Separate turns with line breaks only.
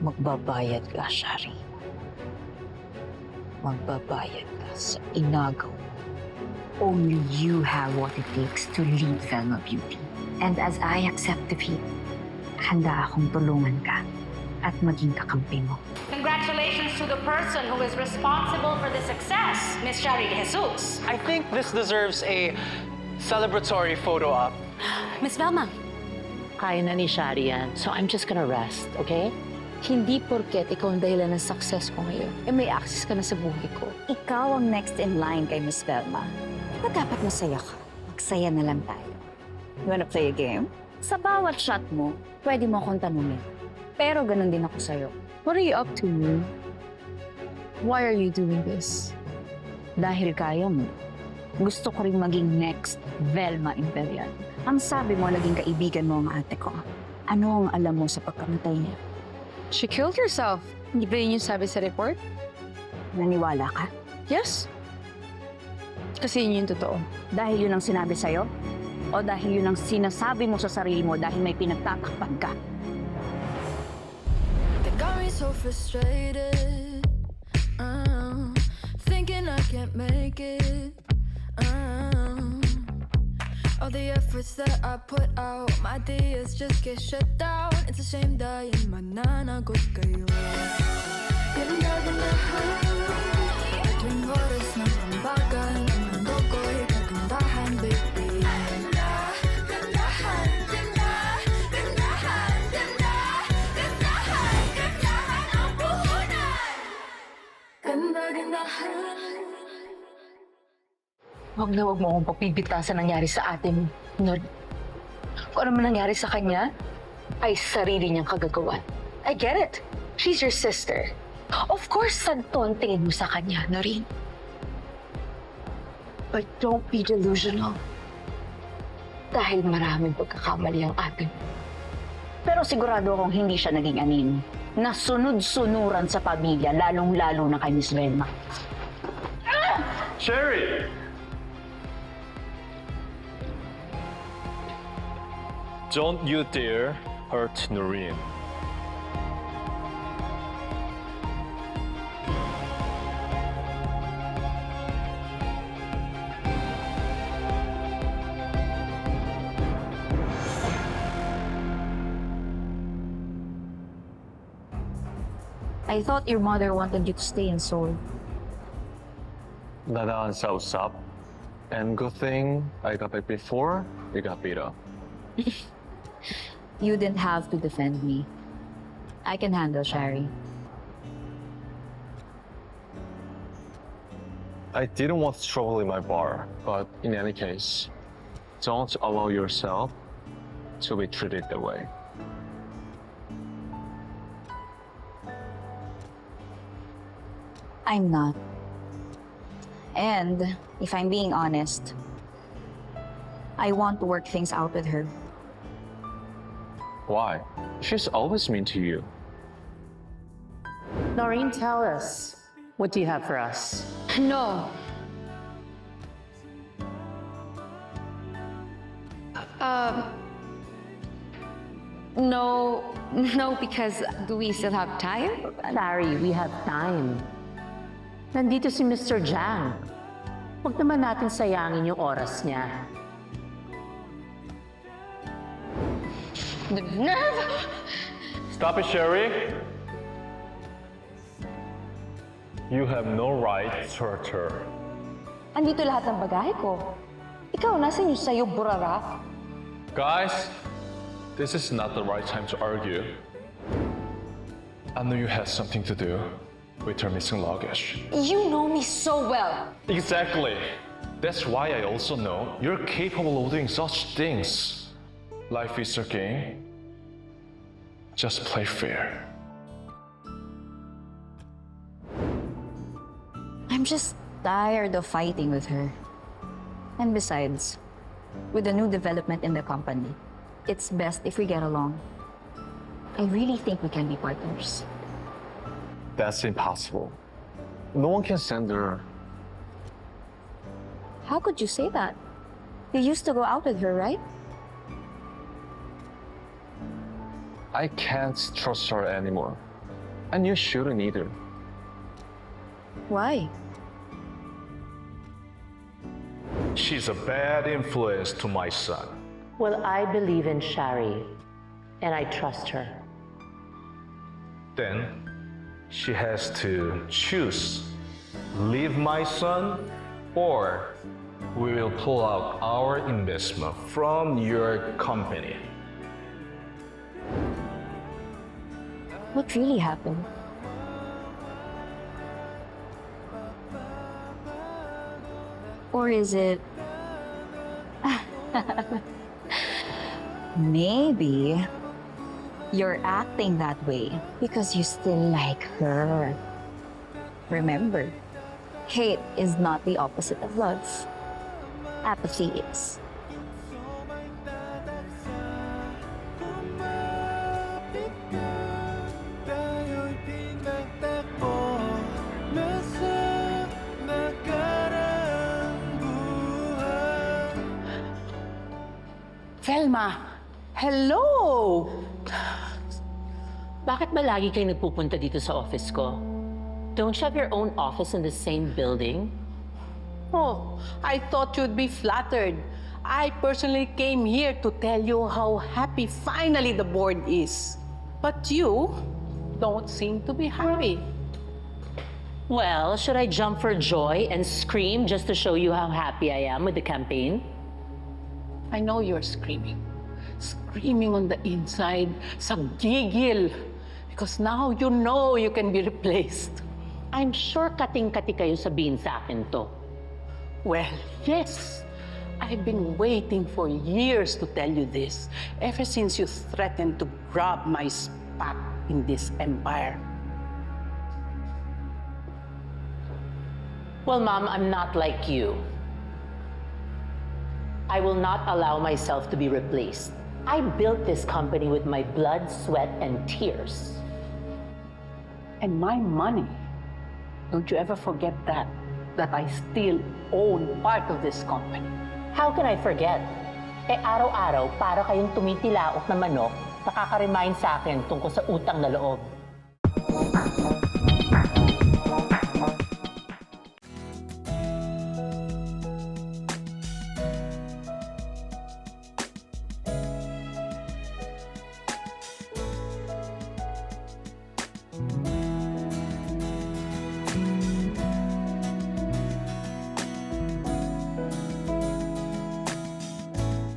Magbabayad ka, Shari. Magbabayad ka sa inagaw mo.
Only you have what it takes to lead Velma Beauty. And as I accept defeat, handa akong tulungan ka at maging kakampi mo.
Congratulations to the person who is responsible for the success, Miss Shari De Jesus.
I think this deserves a celebratory photo op.
Miss Velma.
Kaya na ni Shari yan, so I'm just gonna rest, okay? Hindi porket ikaw ang dahilan ng success ko ngayon, may access ka na sa buhay ko.
Ikaw ang next in line kay Miss Velma. Dapat masaya ka. Magsaya na lang tayo. You wanna play a game? Sa bawat shot mo, pwede mo akong tanungin. Pero ganun din ako sa'yo.
What are you up to, Moon? Why are you doing this?
Dahil kaya mo, gusto ko rin maging next Velma Imperial. Ang sabi mo, naging kaibigan mo ang ate ko. Ano ang alam mo sa pagkamatay niya?
She killed herself. Hindi ba yun yung sabi sa report?
Naniwala ka?
Yes. Kasi yun yung totoo.
Dahil yun ang sinabi sa'yo? O dahil yun ang sinasabi mo sa sarili mo dahil may pinagtatakpan ka?
They got me so frustrated, thinking I can't make it. All the efforts that I put out, my ideas just get shut down. It's a shame dahil mananagot kayo. Ganda-gandahan, tuwing oras ng pambagal, ang mundo ko'y kagandahan, baby.
Huwag na huwag mo akong pagpipita sa nangyari sa ate mo. Nor, kung ano man nangyari sa kanya, ay sarili niyang kagagawan. I get it. She's your sister. Of course, santo ang tingin mo sa kanya, Noreen. But don't be delusional. Dahil maraming pagkakamali ang ate mo.
Pero sigurado akong hindi siya naging anin. Nasunod-sunuran sa pamilya, lalong-lalo na kay Miss Velma.
Sherry! Don't you dare hurt Noreen.
I thought your mother wanted you to stay in Seoul.
Nadaan sa usap. And good thing I got back before you got beat up.
You didn't have to defend me. I can handle Shari.
I didn't want trouble in my bar, but in any case, don't allow yourself to be treated that way.
I'm not. And if I'm being honest, I want to work things out with her.
Why? She's always mean to you.
Noreen, tell us. What do you have for us?
No. No, because do we still have time?
Larry, we have time. Nandito si Mr. Jiang. Huwag naman natin sayangin yung oras niya.
The nerve!
Stop it, Sherry. You have no right to hurt her.
Andito lahat ng bagahe ko. Ikaw, nasan yung sa'yo, burara?
Guys, this is not the right time to argue. I know you had something to do with her missing luggage.
You know me so well.
Exactly. That's why I also know you're capable of doing such things. Life is a game. Just play fair.
I'm just tired of fighting with her. And besides, with the new development in the company, it's best if we get along. I really think we can be partners.
That's impossible. No one can send her.
How could you say that? You used to go out with her, right?
I can't trust her anymore. And you shouldn't either.
Why?
She's a bad influence to my son.
Well, I believe in Shari, and I trust her.
Then she has to choose leave my son or we will pull out our investment from your company.
What really happened? Or is it... Maybe you're acting that way because you still like her. Remember, hate is not the opposite of love. Apathy is.
Velma, hello!
Bakit ba lagi kayo nagpupunta dito sa office ko? Don't you have your own office in the same building?
Oh, I thought you'd be flattered. I personally came here to tell you how happy finally the board is. But you don't seem to be happy.
Well, should I jump for joy and scream just to show you how happy I am with the campaign?
I know you're screaming. Screaming on the inside, sa gigil. Because now you know you can be replaced.
I'm sure kating-kati kayo sabihin sa akin to.
Well, yes. I've been waiting for years to tell you this, ever since you threatened to grab my spot in this empire.
Well, Mom, I'm not like you. I will not allow myself to be replaced. I built this company with my blood, sweat, and tears.
And my money. Don't you ever forget that I still own part of this company.
How can I forget? Araw-araw, para kayong tumitilaok na manok, nakaka-remind sa akin tungkol sa utang na loob.